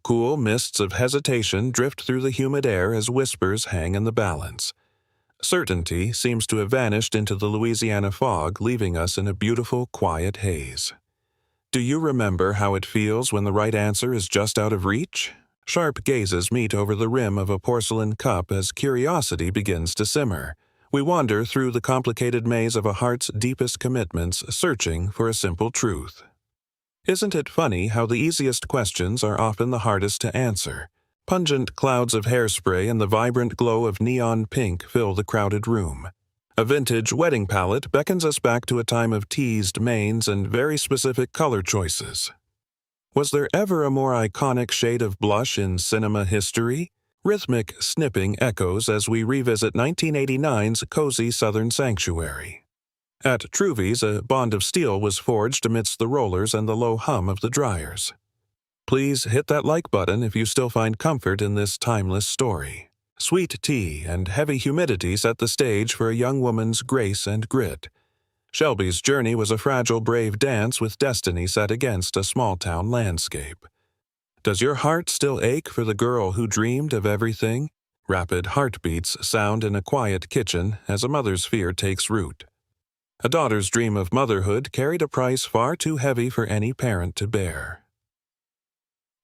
Cool mists of hesitation drift through the humid air as whispers hang in the balance. Certainty seems to have vanished into the Louisiana fog, leaving us in a beautiful, quiet haze. Do you remember how it feels when the right answer is just out of reach? Sharp gazes meet over the rim of a porcelain cup as curiosity begins to simmer. We wander through the complicated maze of a heart's deepest commitments, searching for a simple truth. Isn't it funny how the easiest questions are often the hardest to answer? Pungent clouds of hairspray and the vibrant glow of neon pink fill the crowded room. A vintage wedding palette beckons us back to a time of teased manes and very specific color choices. Was there ever a more iconic shade of blush in cinema history? Rhythmic snipping echoes as we revisit 1989's cozy southern sanctuary. At Truvy's, a bond of steel was forged amidst the rollers and the low hum of the dryers. Please hit that like button if you still find comfort in this timeless story. Sweet tea and heavy humidity set the stage for a young woman's grace and grit. Shelby's journey was a fragile, brave dance with destiny set against a small-town landscape. Does your heart still ache for the girl who dreamed of everything? Rapid heartbeats sound in a quiet kitchen as a mother's fear takes root. A daughter's dream of motherhood carried a price far too heavy for any parent to bear.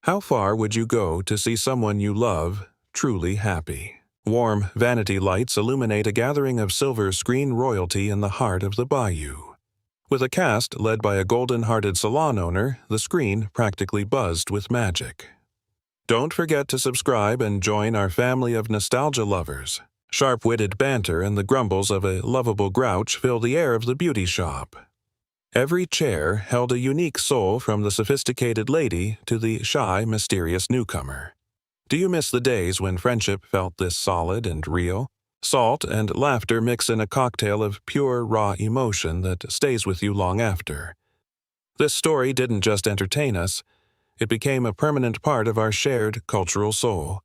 How far would you go to see someone you love truly happy? Warm vanity lights illuminate a gathering of silver screen royalty in the heart of the bayou. With a cast led by a golden-hearted salon owner, the screen practically buzzed with magic. Don't forget to subscribe and join our family of nostalgia lovers. Sharp-witted banter and the grumbles of a lovable grouch fill the air of the beauty shop. Every chair held a unique soul, from the sophisticated lady to the shy, mysterious newcomer. Do you miss the days when friendship felt this solid and real? Salt and laughter mix in a cocktail of pure, raw emotion that stays with you long after. This story didn't just entertain us, it became a permanent part of our shared cultural soul.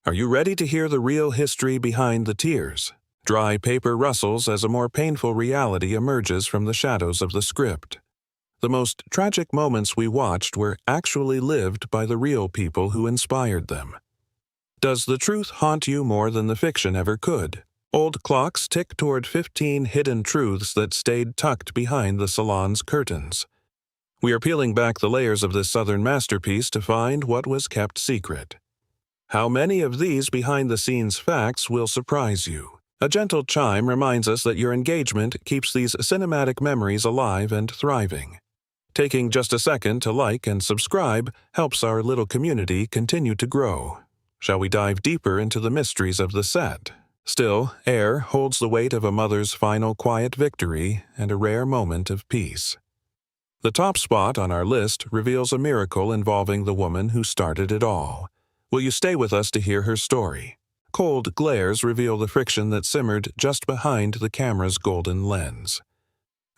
Are you ready to hear the real history behind the tears? Dry paper rustles as a more painful reality emerges from the shadows of the script. The most tragic moments we watched were actually lived by the real people who inspired them. Does the truth haunt you more than the fiction ever could? Old clocks tick toward 15 hidden truths that stayed tucked behind the salon's curtains. We are peeling back the layers of this southern masterpiece to find what was kept secret. How many of these behind-the-scenes facts will surprise you? A gentle chime reminds us that your engagement keeps these cinematic memories alive and thriving. Taking just a second to like and subscribe helps our little community continue to grow. Shall we dive deeper into the mysteries of the set? Still, air holds the weight of a mother's final quiet victory and a rare moment of peace. The top spot on our list reveals a miracle involving the woman who started it all. Will you stay with us to hear her story? Cold glares reveal the friction that simmered just behind the camera's golden lens.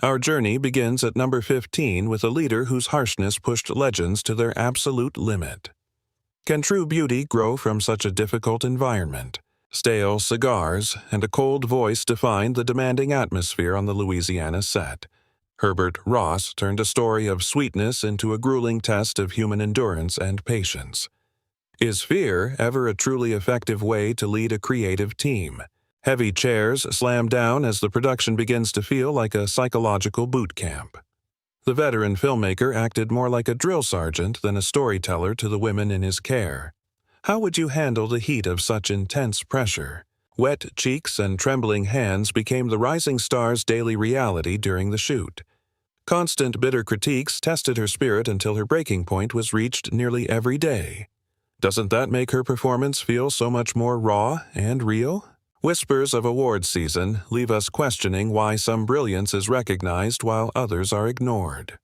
Our journey begins at number 15 with a leader whose harshness pushed legends to their absolute limit. Can true beauty grow from such a difficult environment? Stale cigars and a cold voice defined the demanding atmosphere on the Louisiana set. Herbert Ross turned a story of sweetness into a grueling test of human endurance and patience. Is fear ever a truly effective way to lead a creative team? Heavy chairs slam down as the production begins to feel like a psychological boot camp. The veteran filmmaker acted more like a drill sergeant than a storyteller to the women in his care. How would you handle the heat of such intense pressure? Wet cheeks and trembling hands became the rising star's daily reality during the shoot. Constant bitter critiques tested her spirit until her breaking point was reached nearly every day. Doesn't that make her performance feel so much more raw and real? Whispers of award season leave us questioning why some brilliance is recognized while others are ignored.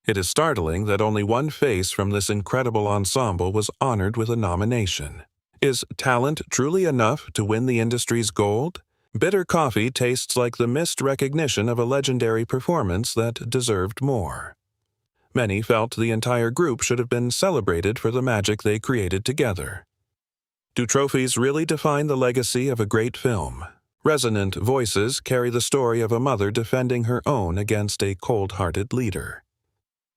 It is startling that only one face from this incredible ensemble was honored with a nomination. Is talent truly enough to win the industry's gold? Bitter coffee tastes like the missed recognition of a legendary performance that deserved more. Many felt the entire group should have been celebrated for the magic they created together. Do trophies really define the legacy of a great film? Resonant voices carry the story of a mother defending her own against a cold-hearted leader.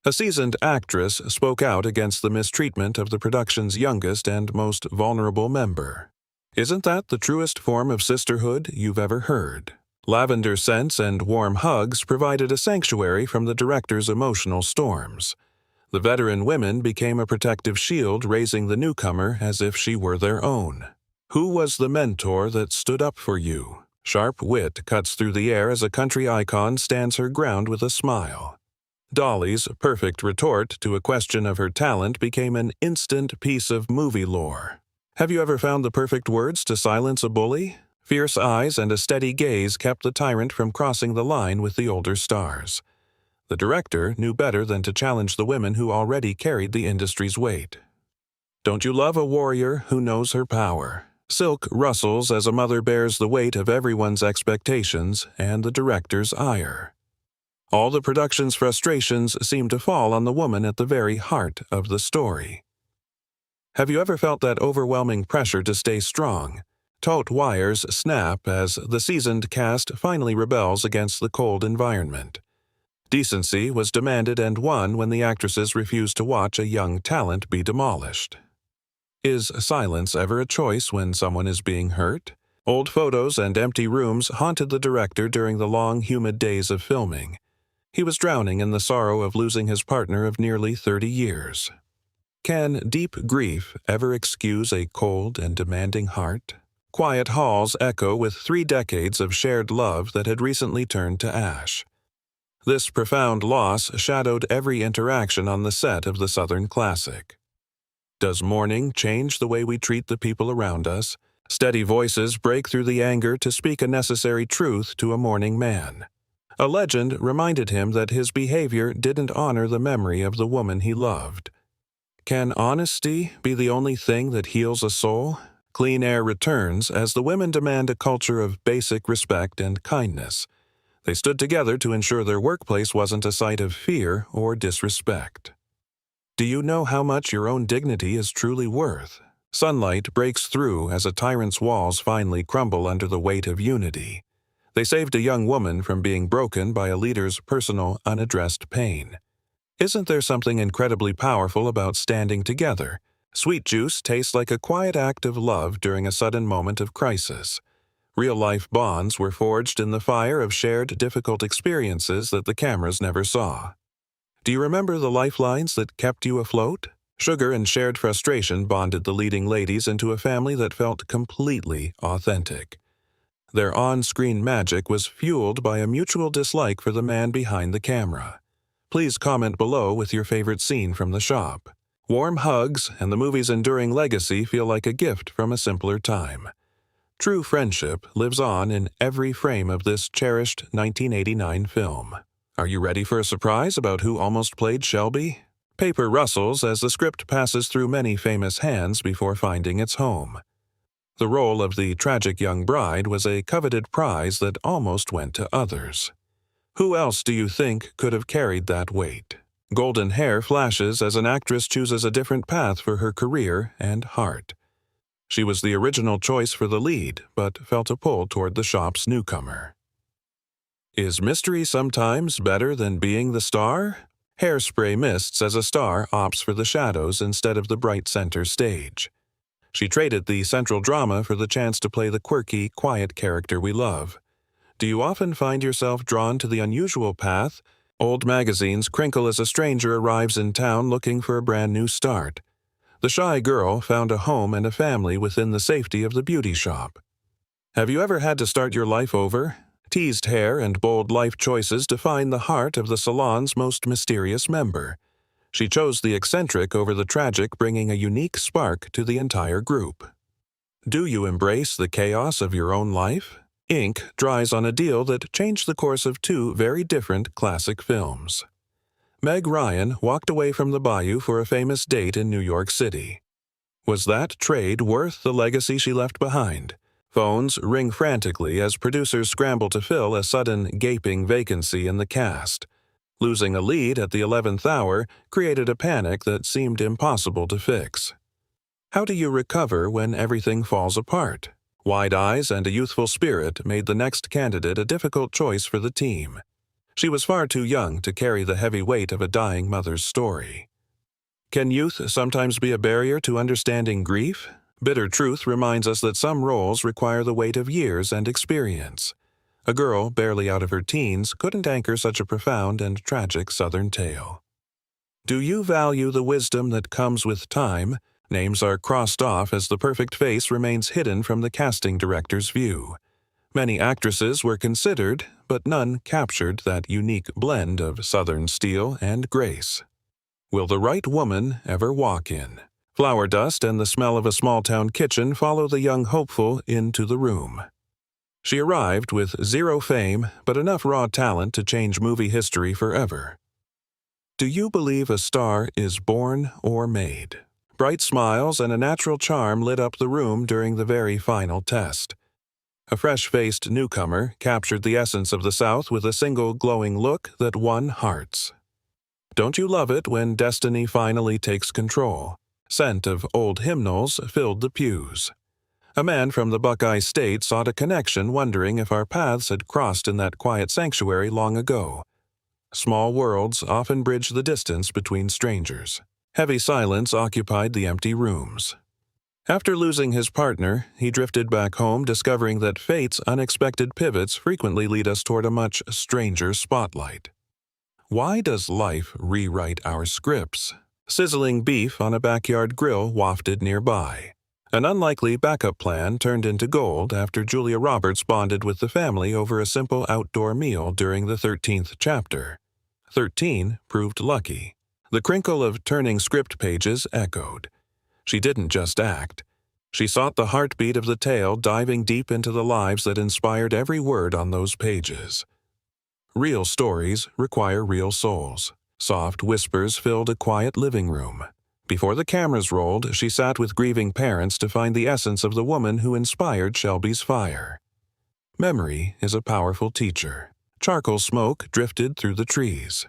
A seasoned actress spoke out against the mistreatment of the production's youngest and most vulnerable member. "Isn't that the truest form of sisterhood you've ever heard?" Lavender scents and warm hugs provided a sanctuary from the director's emotional storms. The veteran women became a protective shield, raising the newcomer as if she were their own. Who was the mentor that stood up for you? Sharp wit cuts through the air as a country icon stands her ground with a smile. Dolly's perfect retort to a question of her talent became an instant piece of movie lore. Have you ever found the perfect words to silence a bully? Fierce eyes and a steady gaze kept the tyrant from crossing the line with the older stars. The director knew better than to challenge the women who already carried the industry's weight. Don't you love a warrior who knows her power? Silk rustles as a mother bears the weight of everyone's expectations and the director's ire. All the production's frustrations seem to fall on the woman at the very heart of the story. Have you ever felt that overwhelming pressure to stay strong? Taut wires snap as the seasoned cast finally rebels against the cold environment. Decency was demanded and won when the actresses refused to watch a young talent be demolished. Is silence ever a choice when someone is being hurt? Old photos and empty rooms haunted the director during the long, humid days of filming. He was drowning in the sorrow of losing his partner of nearly 30 years. Can deep grief ever excuse a cold and demanding heart? Quiet halls echo with 3 decades of shared love that had recently turned to ash. This profound loss shadowed every interaction on the set of the Southern classic. Does mourning change the way we treat the people around us? Steady voices break through the anger to speak a necessary truth to a mourning man. A legend reminded him that his behavior didn't honor the memory of the woman he loved. Can honesty be the only thing that heals a soul? Clean air returns as the women demand a culture of basic respect and kindness. They stood together to ensure their workplace wasn't a site of fear or disrespect. Do you know how much your own dignity is truly worth? Sunlight breaks through as a tyrant's walls finally crumble under the weight of unity. They saved a young woman from being broken by a leader's personal, unaddressed pain. Isn't there something incredibly powerful about standing together? Sweet juice tastes like a quiet act of love during a sudden moment of crisis. Real-life bonds were forged in the fire of shared difficult experiences that the cameras never saw. Do you remember the lifelines that kept you afloat? Sugar and shared frustration bonded the leading ladies into a family that felt completely authentic. Their on-screen magic was fueled by a mutual dislike for the man behind the camera. Please comment below with your favorite scene from the shop. Warm hugs and the movie's enduring legacy feel like a gift from a simpler time. True friendship lives on in every frame of this cherished 1989 film. Are you ready for a surprise about who almost played Shelby? Paper rustles as the script passes through many famous hands before finding its home. The role of the tragic young bride was a coveted prize that almost went to others. Who else do you think could have carried that weight? Golden hair flashes as an actress chooses a different path for her career and heart. She was the original choice for the lead, but felt a pull toward the shop's newcomer. Is mystery sometimes better than being the star? Hairspray mists as a star opts for the shadows instead of the bright center stage. She traded the central drama for the chance to play the quirky, quiet character we love. Do you often find yourself drawn to the unusual path? Old magazines crinkle as a stranger arrives in town looking for a brand new start. The shy girl found a home and a family within the safety of the beauty shop. Have you ever had to start your life over? Teased hair and bold life choices define the heart of the salon's most mysterious member. She chose the eccentric over the tragic, bringing a unique spark to the entire group. Do you embrace the chaos of your own life? Ink dries on a deal that changed the course of 2 very different classic films. Meg Ryan walked away from the Bayou for a famous date in New York City. Was that trade worth the legacy she left behind? Phones ring frantically as producers scramble to fill a sudden, gaping vacancy in the cast. Losing a lead at the 11th hour created a panic that seemed impossible to fix. How do you recover when everything falls apart? Wide eyes and a youthful spirit made the next candidate a difficult choice for the team. She was far too young to carry the heavy weight of a dying mother's story. Can youth sometimes be a barrier to understanding grief? Bitter truth reminds us that some roles require the weight of years and experience. A girl barely out of her teens couldn't anchor such a profound and tragic Southern tale. Do you value the wisdom that comes with time? Names are crossed off as the perfect face remains hidden from the casting director's view. Many actresses were considered, but none captured that unique blend of Southern steel and grace. Will the right woman ever walk in? Flour dust and the smell of a small-town kitchen follow the young hopeful into the room. She arrived with zero fame, but enough raw talent to change movie history forever. Do you believe a star is born or made? Bright smiles and a natural charm lit up the room during the very final test. A fresh-faced newcomer captured the essence of the South with a single glowing look that won hearts. Don't you love it when destiny finally takes control? Scent of old hymnals filled the pews. A man from the Buckeye State sought a connection, wondering if our paths had crossed in that quiet sanctuary long ago. Small worlds often bridge the distance between strangers. Heavy silence occupied the empty rooms. After losing his partner, he drifted back home, discovering that fate's unexpected pivots frequently lead us toward a much stranger spotlight. Why does life rewrite our scripts? Sizzling beef on a backyard grill wafted nearby. An unlikely backup plan turned into gold after Julia Roberts bonded with the family over a simple outdoor meal during the 13th chapter. 13 proved lucky. The crinkle of turning script pages echoed. She didn't just act. She sought the heartbeat of the tale, diving deep into the lives that inspired every word on those pages. Real stories require real souls. Soft whispers filled a quiet living room. Before the cameras rolled, she sat with grieving parents to find the essence of the woman who inspired Shelby's fire. Memory is a powerful teacher. Charcoal smoke drifted through the trees.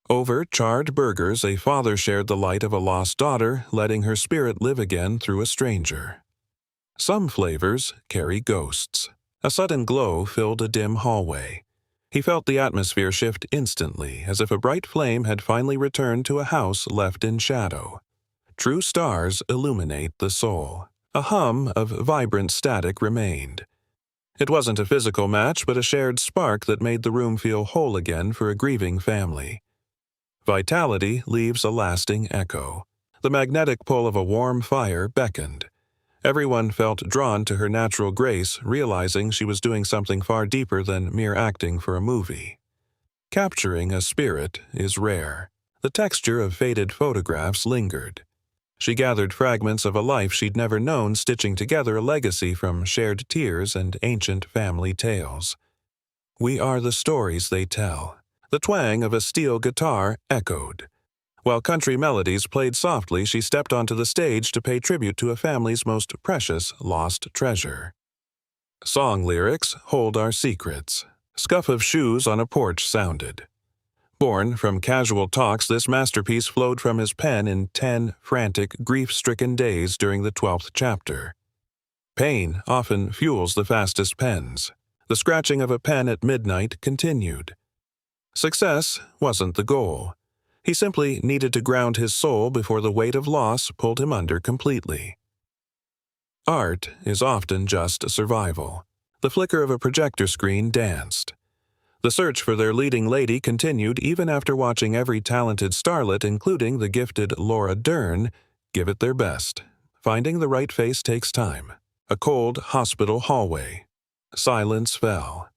Over charred burgers, a father shared the light of a lost daughter, letting her spirit live again through a stranger. Some flavors carry ghosts. A sudden glow filled a dim hallway. He felt the atmosphere shift instantly, as if a bright flame had finally returned to a house left in shadow. True stars illuminate the soul. A hum of vibrant static remained. It wasn't a physical match, but a shared spark that made the room feel whole again for a grieving family. Vitality leaves a lasting echo. The magnetic pull of a warm fire beckoned. Everyone felt drawn to her natural grace, realizing she was doing something far deeper than mere acting for a movie. Capturing a spirit is rare. The texture of faded photographs lingered. She gathered fragments of a life she'd never known, stitching together a legacy from shared tears and ancient family tales. We are the stories they tell. The twang of a steel guitar echoed. While country melodies played softly, she stepped onto the stage to pay tribute to a family's most precious lost treasure. Song lyrics hold our secrets. Scuff of shoes on a porch sounded. Born from casual talks, this masterpiece flowed from his pen in 10 frantic, grief-stricken days during the 12th chapter. Pain often fuels the fastest pens. The scratching of a pen at midnight continued. Success wasn't the goal. He simply needed to ground his soul before the weight of loss pulled him under completely. Art is often just survival. The flicker of a projector screen danced. The search for their leading lady continued even after watching every talented starlet, including the gifted Laura Dern, give it their best. Finding the right face takes time. A cold hospital hallway. Silence fell.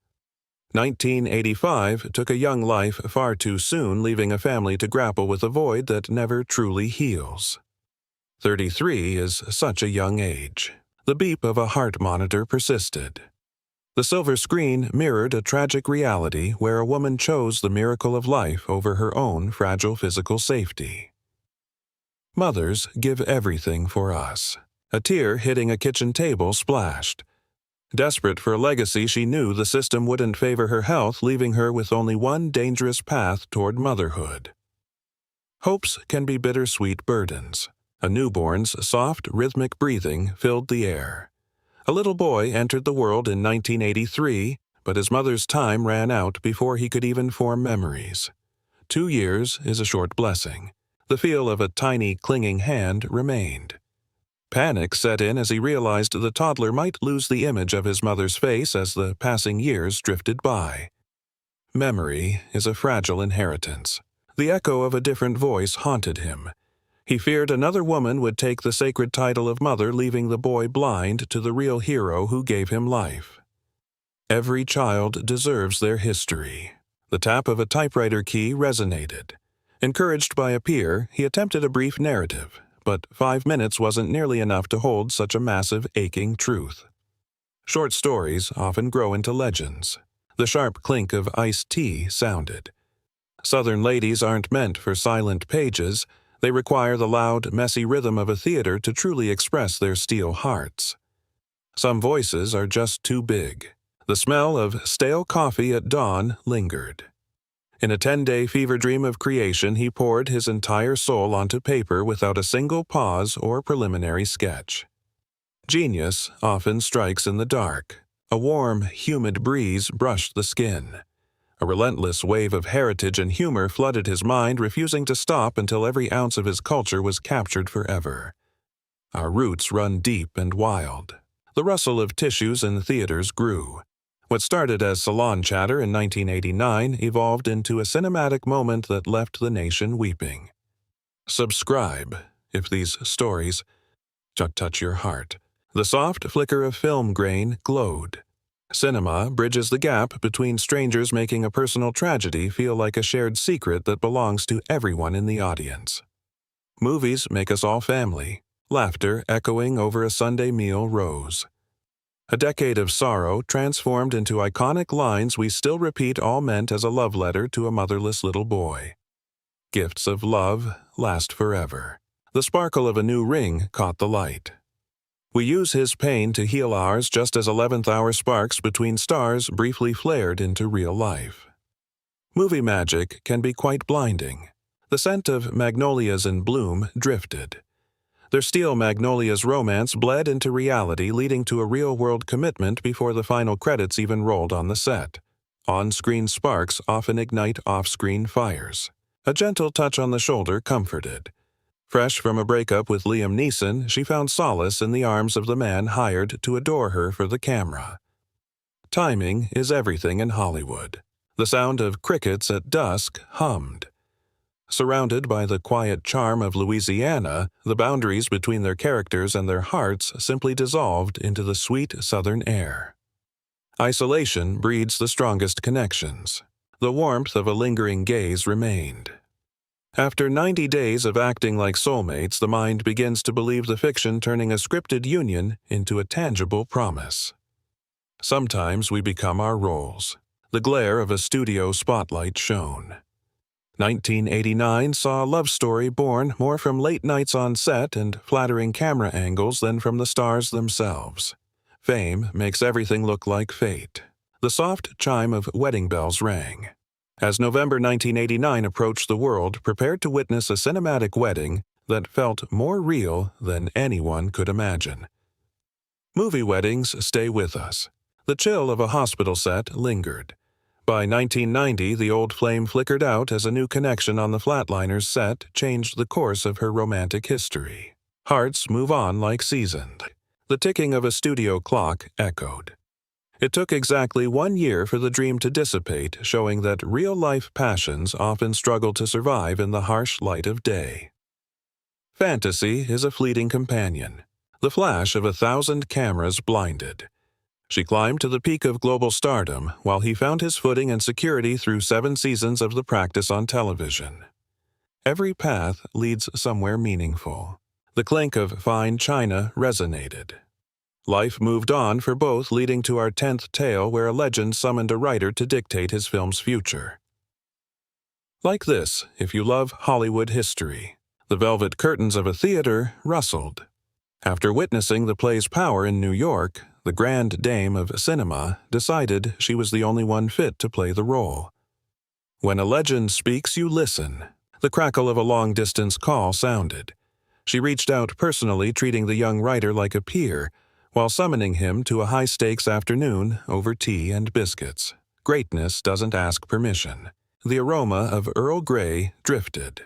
1985 took a young life far too soon, leaving a family to grapple with a void that never truly heals. 33 is such a young age. The beep of a heart monitor persisted. The silver screen mirrored a tragic reality where a woman chose the miracle of life over her own fragile physical safety. Mothers give everything for us. A tear hitting a kitchen table splashed. Desperate for a legacy, she knew the system wouldn't favor her health, leaving her with only one dangerous path toward motherhood. Hopes can be bittersweet burdens. A newborn's soft, rhythmic breathing filled the air. A little boy entered the world in 1983, but his mother's time ran out before he could even form memories. 2 years is a short blessing. The feel of a tiny, clinging hand remained. Panic set in as he realized the toddler might lose the image of his mother's face as the passing years drifted by. Memory is a fragile inheritance. The echo of a different voice haunted him. He feared another woman would take the sacred title of mother, leaving the boy blind to the real hero who gave him life. Every child deserves their history. The tap of a typewriter key resonated. Encouraged by a peer, he attempted a brief narrative, but 5 minutes wasn't nearly enough to hold such a massive, aching truth. Short stories often grow into legends. The sharp clink of iced tea sounded. Southern ladies aren't meant for silent pages. They require the loud, messy rhythm of a theater to truly express their steel hearts. Some voices are just too big. The smell of stale coffee at dawn lingered. In a 10-day fever dream of creation, he poured his entire soul onto paper without a single pause or preliminary sketch. Genius often strikes in the dark. A warm, humid breeze brushed the skin. A relentless wave of heritage and humor flooded his mind, refusing to stop until every ounce of his culture was captured forever. Our roots run deep and wild. The rustle of tissues in theaters grew. What started as salon chatter in 1989 evolved into a cinematic moment that left the nation weeping. Subscribe if these stories touch your heart. The soft flicker of film grain glowed. Cinema bridges the gap between strangers, making a personal tragedy feel like a shared secret that belongs to everyone in the audience. Movies make us all family. Laughter echoing over a Sunday meal rose. A decade of sorrow transformed into iconic lines we still repeat, all meant as a love letter to a motherless little boy. Gifts of love last forever. The sparkle of a new ring caught the light. We use his pain to heal ours, just as 11th-hour sparks between stars briefly flared into real life. Movie magic can be quite blinding. The scent of magnolias in bloom drifted. Their Steel Magnolias romance bled into reality, leading to a real-world commitment before the final credits even rolled on the set. On-screen sparks often ignite off-screen fires. A gentle touch on the shoulder comforted. Fresh from a breakup with Liam Neeson, she found solace in the arms of the man hired to adore her for the camera. Timing is everything in Hollywood. The sound of crickets at dusk hummed. Surrounded by the quiet charm of Louisiana, the boundaries between their characters and their hearts simply dissolved into the sweet southern air. Isolation breeds the strongest connections. The warmth of a lingering gaze remained. After 90 days of acting like soulmates, the mind begins to believe the fiction, turning a scripted union into a tangible promise. Sometimes we become our roles. The glare of a studio spotlight shone. 1989 saw a love story born more from late nights on set and flattering camera angles than from the stars themselves. Fame makes everything look like fate. The soft chime of wedding bells rang. As November 1989 approached, the world prepared to witness a cinematic wedding that felt more real than anyone could imagine. Movie weddings stay with us. The chill of a hospital set lingered. By 1990, the old flame flickered out as a new connection on the Flatliners set changed the course of her romantic history. Hearts move on like seasoned. The ticking of a studio clock echoed. It took exactly 1 year for the dream to dissipate, showing that real-life passions often struggle to survive in the harsh light of day. Fantasy is a fleeting companion. The flash of 1,000 cameras blinded. She climbed to the peak of global stardom, while he found his footing and security through 7 seasons of The Practice on television. Every path leads somewhere meaningful. The clink of fine china resonated. Life moved on for both, leading to our 10th tale, where a legend summoned a writer to dictate his film's future. Like this, if you love Hollywood history. The velvet curtains of a theater rustled. After witnessing the play's power in New York, the grand dame of cinema decided she was the only one fit to play the role. When a legend speaks, you listen. The crackle of a long-distance call sounded. She reached out personally, treating the young writer like a peer, while summoning him to a high-stakes afternoon over tea and biscuits. Greatness doesn't ask permission. The aroma of Earl Grey drifted.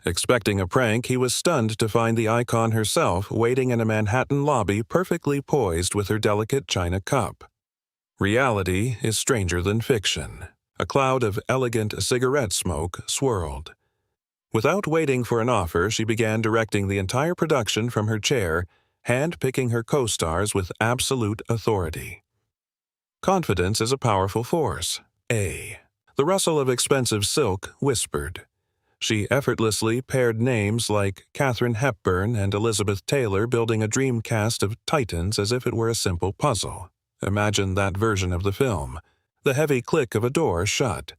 Expecting a prank, he was stunned to find the icon herself waiting in a Manhattan lobby perfectly poised with her delicate china cup. Reality is stranger than fiction. A cloud of elegant cigarette smoke swirled. Without waiting for an offer, she began directing the entire production from her chair, hand-picking her co-stars with absolute authority. Confidence is a powerful force. The rustle of expensive silk whispered. She effortlessly paired names like Katharine Hepburn and Elizabeth Taylor, building a dream cast of titans as if it were a simple puzzle. Imagine that version of the film. The heavy click of a door shut.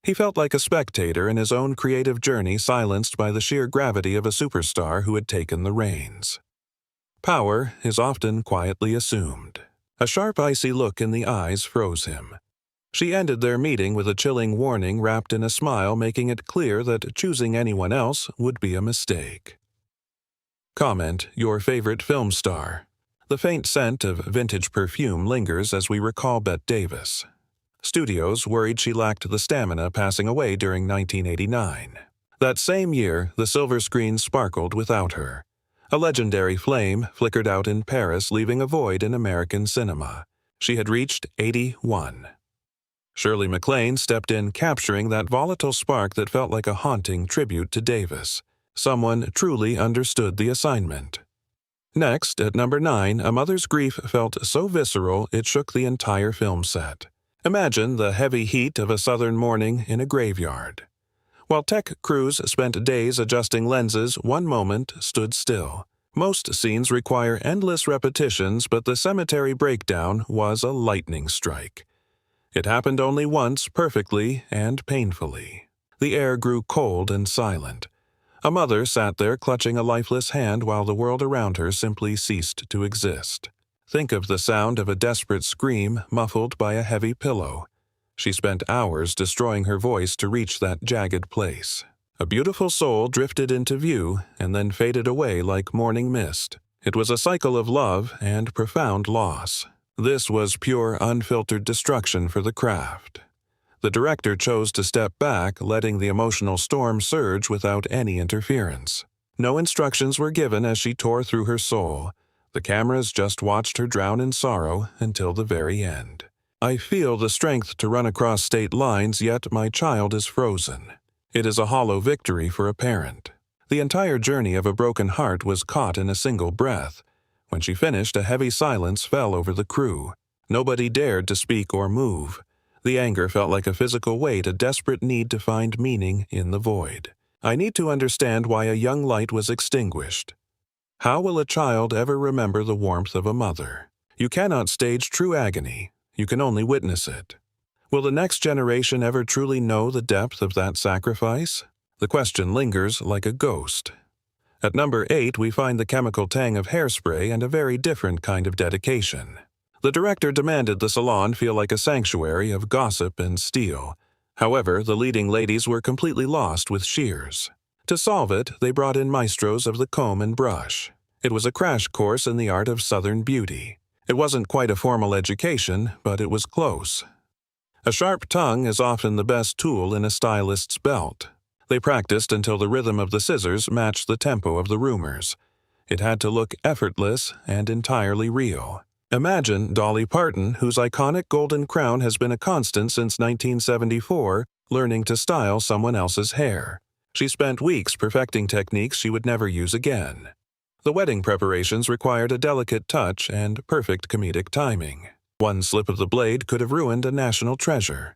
He felt like a spectator in his own creative journey, silenced by the sheer gravity of a superstar who had taken the reins. Power is often quietly assumed. A sharp, icy look in the eyes froze him. She ended their meeting with a chilling warning wrapped in a smile, making it clear that choosing anyone else would be a mistake. Comment your favorite film star. The faint scent of vintage perfume lingers as we recall Bette Davis. Studios worried she lacked the stamina, passing away during 1989. That same year, the silver screen sparkled without her. A legendary flame flickered out in Paris, leaving a void in American cinema. She had reached 81. Shirley MacLaine stepped in, capturing that volatile spark that felt like a haunting tribute to Davis. Someone truly understood the assignment. Next, at number 9, a mother's grief felt so visceral it shook the entire film set. Imagine the heavy heat of a southern morning in a graveyard. While tech crews spent days adjusting lenses, one moment stood still. Most scenes require endless repetitions, but the cemetery breakdown was a lightning strike. It happened only once, perfectly and painfully. The air grew cold and silent. A mother sat there clutching a lifeless hand while the world around her simply ceased to exist. Think of the sound of a desperate scream muffled by a heavy pillow. She spent hours destroying her voice to reach that jagged place. A beautiful soul drifted into view and then faded away like morning mist. It was a cycle of love and profound loss. This was pure, unfiltered destruction for the craft. The director chose to step back, letting the emotional storm surge without any interference. No instructions were given as she tore through her soul. The cameras just watched her drown in sorrow until the very end. I feel the strength to run across state lines, yet my child is frozen. It is a hollow victory for a parent. The entire journey of a broken heart was caught in a single breath. When she finished, a heavy silence fell over the crew. Nobody dared to speak or move. The anger felt like a physical weight, a desperate need to find meaning in the void. I need to understand why a young light was extinguished. How will a child ever remember the warmth of a mother? You cannot stage true agony. You can only witness it. Will the next generation ever truly know the depth of that sacrifice? The question lingers like a ghost. At number 8, we find the chemical tang of Hairspray and a very different kind of dedication. The director demanded the salon feel like a sanctuary of gossip and steel. However, the leading ladies were completely lost with shears. To solve it, they brought in maestros of the comb and brush. It was a crash course in the art of Southern beauty. It wasn't quite a formal education, but it was close. A sharp tongue is often the best tool in a stylist's belt. They practiced until the rhythm of the scissors matched the tempo of the rumors. It had to look effortless and entirely real. Imagine Dolly Parton, whose iconic golden crown has been a constant since 1974, learning to style someone else's hair. She spent weeks perfecting techniques she would never use again. The wedding preparations required a delicate touch and perfect comedic timing. One slip of the blade could have ruined a national treasure.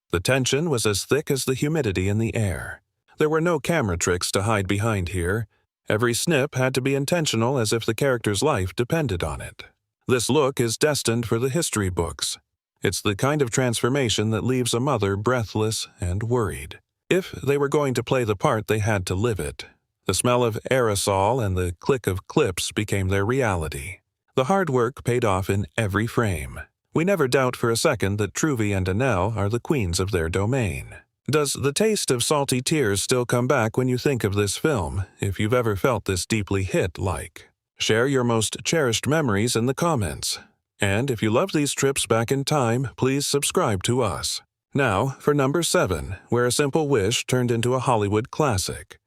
The tension was as thick as the humidity in the air. There were no camera tricks to hide behind here. Every snip had to be intentional, as if the character's life depended on it. This look is destined for the history books. It's the kind of transformation that leaves a mother breathless and worried. If they were going to play the part, they had to live it. The smell of aerosol and the click of clips became their reality. The hard work paid off in every frame. We never doubt for a second that Truvy and Annelle are the queens of their domain. Does the taste of salty tears still come back when you think of this film, if you've ever felt this deeply hit like? Share your most cherished memories in the comments. And if you love these trips back in time, please subscribe to us. Now, for number 7, where a simple wish turned into a Hollywood classic.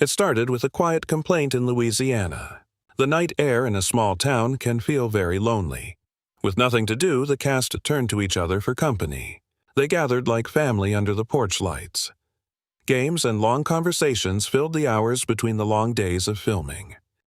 It started with a quiet complaint in Louisiana. The night air in a small town can feel very lonely. With nothing to do, the cast turned to each other for company. They gathered like family under the porch lights. Games and long conversations filled the hours between the long days of filming.